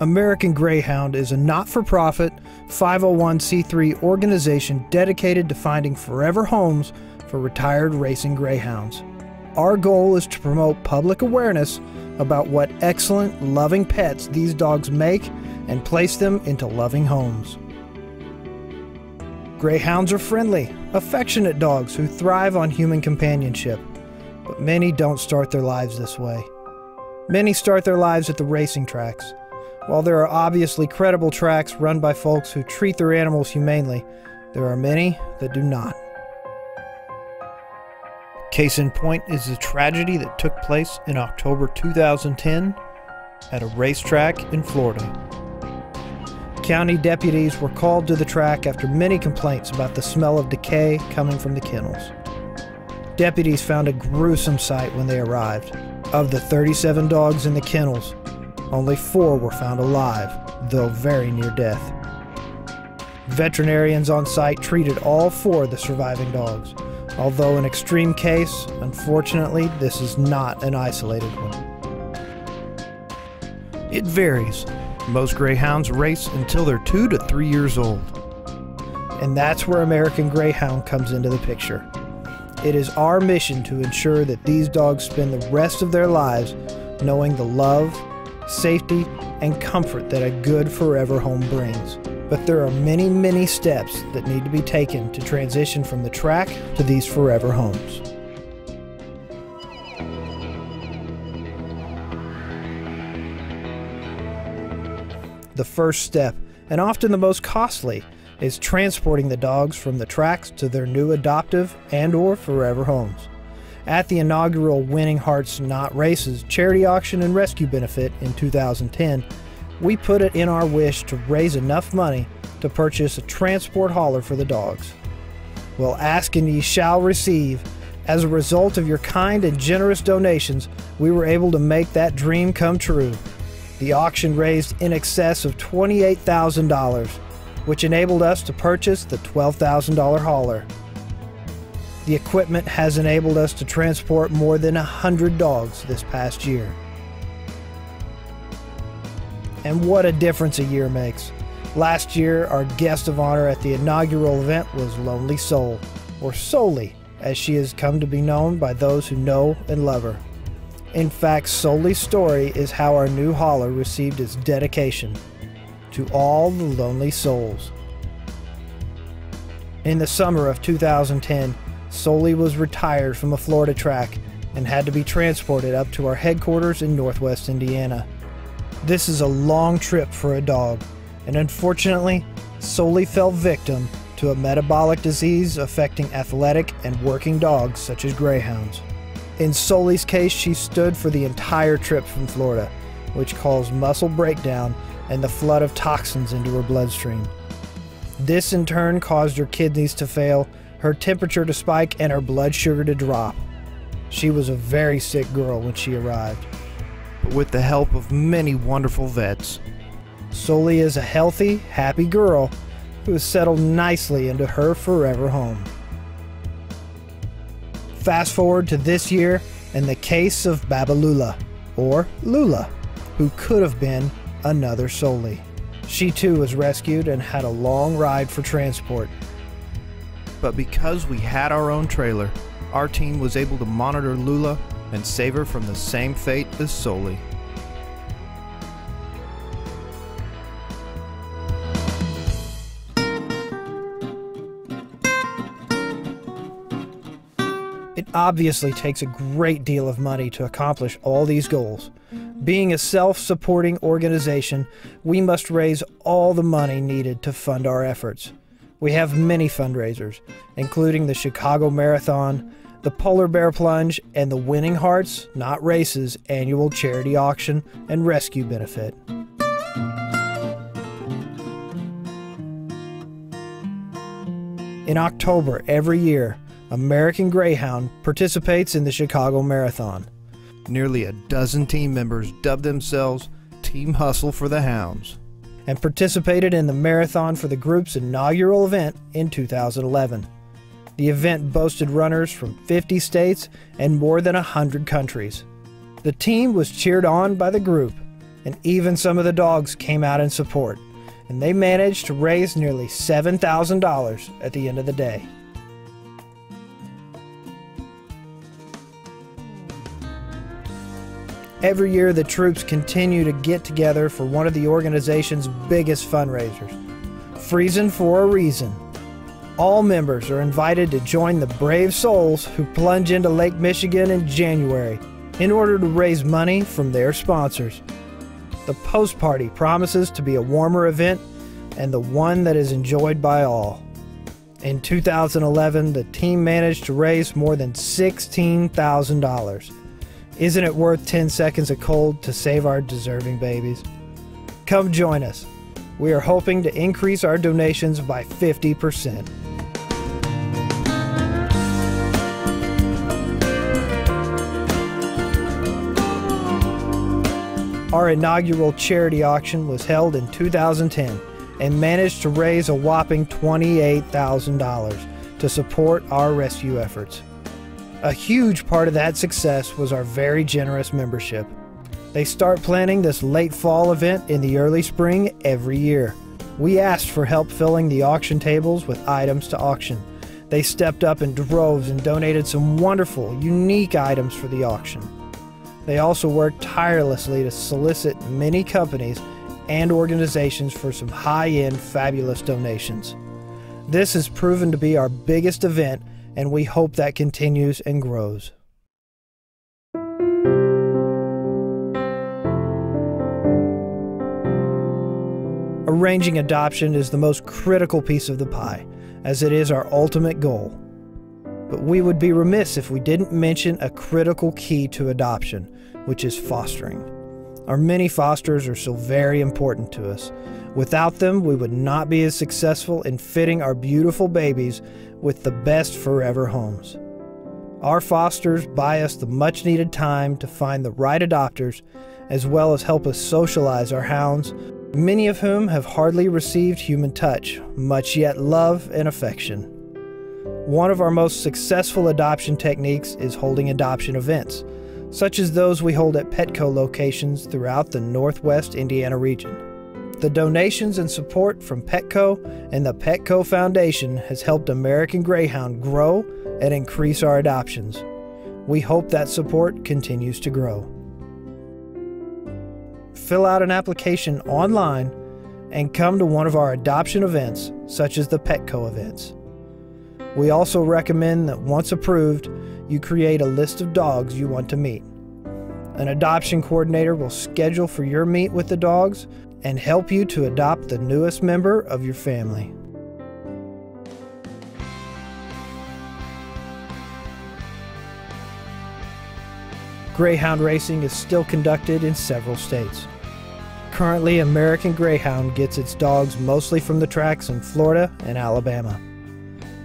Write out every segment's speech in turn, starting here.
American Greyhound is a not-for-profit 501c3 organization dedicated to finding forever homes for retired racing greyhounds. Our goal is to promote public awareness about what excellent, loving pets these dogs make and place them into loving homes. Greyhounds are friendly, affectionate dogs who thrive on human companionship, but many don't start their lives this way. Many start their lives at the racing tracks. While there are obviously credible tracks run by folks who treat their animals humanely, there are many that do not. Case in point is the tragedy that took place in October 2010 at a racetrack in Florida. County deputies were called to the track after many complaints about the smell of decay coming from the kennels. Deputies found a gruesome sight when they arrived. Of the 37 dogs in the kennels, only 4 were found alive, though very near death. Veterinarians on site treated all 4 of the surviving dogs, although an extreme case, unfortunately, this is not an isolated one. It varies. Most greyhounds race until they're 2 to 3 years old. And that's where American Greyhound comes into the picture. It is our mission to ensure that these dogs spend the rest of their lives knowing the love, safety, and comfort that a good forever home brings. But there are many, many steps that need to be taken to transition from the track to these forever homes. The first step, and often the most costly, is transporting the dogs from the tracks to their new adoptive and/or forever homes. At the inaugural Winning Hearts Not Races charity auction and rescue benefit in 2010, we put it in our wish to raise enough money to purchase a transport hauler for the dogs. Well, ask and ye shall receive. As a result of your kind and generous donations, we were able to make that dream come true. The auction raised in excess of $28,000, which enabled us to purchase the $12,000 hauler. The equipment has enabled us to transport more than 100 dogs this past year. And what a difference a year makes. Last year, our guest of honor at the inaugural event was Lonely Soul, or Soli, as she has come to be known by those who know and love her. In fact, Soli's story is how our new hauler received its dedication: to all the lonely souls. In the summer of 2010, Soli was retired from a Florida track and had to be transported up to our headquarters in Northwest Indiana. This is a long trip for a dog, and unfortunately, Soli fell victim to a metabolic disease affecting athletic and working dogs such as greyhounds. In Soli's case, she stood for the entire trip from Florida, which caused muscle breakdown and the flood of toxins into her bloodstream. This in turn caused her kidneys to fail, her temperature to spike, and her blood sugar to drop. She was a very sick girl when she arrived. But with the help of many wonderful vets, Soli is a healthy, happy girl who has settled nicely into her forever home. Fast forward to this year and the case of Babalula, or Lula, who could have been another Soli. She too was rescued and had a long ride for transport. But because we had our own trailer, our team was able to monitor Lula and save her from the same fate as Soli. It obviously takes a great deal of money to accomplish all these goals. Being a self-supporting organization, we must raise all the money needed to fund our efforts. We have many fundraisers, including the Chicago Marathon, the Polar Bear Plunge, and the Winning Hearts Not Races annual charity auction and rescue benefit. In October every year, American Greyhound participates in the Chicago Marathon. Nearly a dozen team members dubbed themselves Team Hustle for the Hounds and participated in the marathon for the group's inaugural event in 2011. The event boasted runners from 50 states and more than 100 countries. The team was cheered on by the group, and even some of the dogs came out in support, and they managed to raise nearly $7,000 at the end of the day. Every year, the troops continue to get together for one of the organization's biggest fundraisers, Freezing for a Reason. All members are invited to join the brave souls who plunge into Lake Michigan in January in order to raise money from their sponsors. The post-party promises to be a warmer event and the one that is enjoyed by all. In 2011, the team managed to raise more than $16,000. Isn't it worth 10 seconds of cold to save our deserving babies? Come join us. We are hoping to increase our donations by 50%. Our inaugural charity auction was held in 2010 and managed to raise a whopping $28,000 to support our rescue efforts. A huge part of that success was our very generous membership. They start planning this late fall event in the early spring every year. We asked for help filling the auction tables with items to auction. They stepped up in droves and donated some wonderful, unique items for the auction. They also worked tirelessly to solicit many companies and organizations for some high-end, fabulous donations. This has proven to be our biggest event, and we hope that continues and grows. Arranging adoption is the most critical piece of the pie, as it is our ultimate goal. But we would be remiss if we didn't mention a critical key to adoption, which is fostering. Our many fosters are so very important to us. Without them, we would not be as successful in fitting our beautiful babies with the best forever homes. Our fosters buy us the much-needed time to find the right adopters, as well as help us socialize our hounds, many of whom have hardly received human touch, much yet love and affection. One of our most successful adoption techniques is holding adoption events, such as those we hold at Petco locations throughout the Northwest Indiana region. The donations and support from Petco and the Petco Foundation has helped American Greyhound grow and increase our adoptions. We hope that support continues to grow. Fill out an application online and come to one of our adoption events, such as the Petco events. We also recommend that once approved, you create a list of dogs you want to meet. An adoption coordinator will schedule for your meet with the dogs and help you to adopt the newest member of your family. Greyhound racing is still conducted in several states. Currently, American Greyhound gets its dogs mostly from the tracks in Florida and Alabama.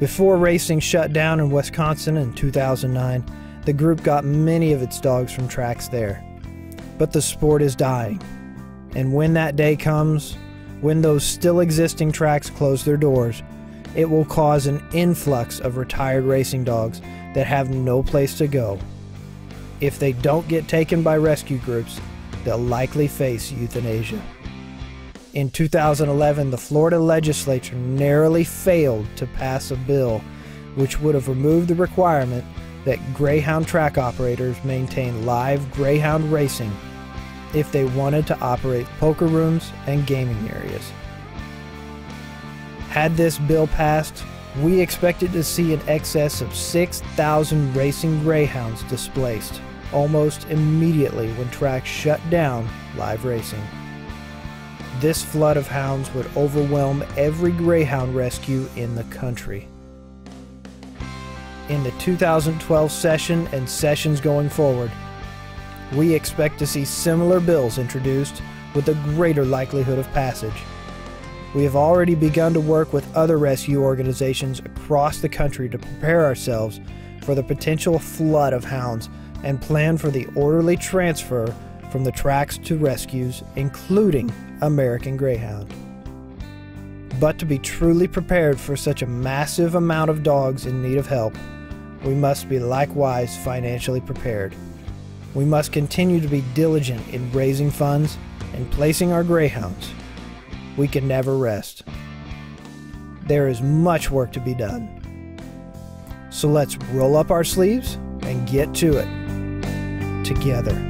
Before racing shut down in Wisconsin in 2009, the group got many of its dogs from tracks there. But the sport is dying. And when that day comes, when those still existing tracks close their doors, it will cause an influx of retired racing dogs that have no place to go. If they don't get taken by rescue groups, they'll likely face euthanasia. In 2011, the Florida legislature narrowly failed to pass a bill which would have removed the requirement that Greyhound track operators maintain live Greyhound racing if they wanted to operate poker rooms and gaming areas. Had this bill passed, we expected to see in excess of 6,000 racing Greyhounds displaced almost immediately when tracks shut down live racing. This flood of hounds would overwhelm every Greyhound rescue in the country. In the 2012 session and sessions going forward, we expect to see similar bills introduced with a greater likelihood of passage. We have already begun to work with other rescue organizations across the country to prepare ourselves for the potential flood of hounds and plan for the orderly transfer from the tracks to rescues, including American Greyhound. But to be truly prepared for such a massive amount of dogs in need of help, we must be likewise financially prepared. We must continue to be diligent in raising funds and placing our greyhounds, we can never rest. There is much work to be done. So let's roll up our sleeves and get to it together.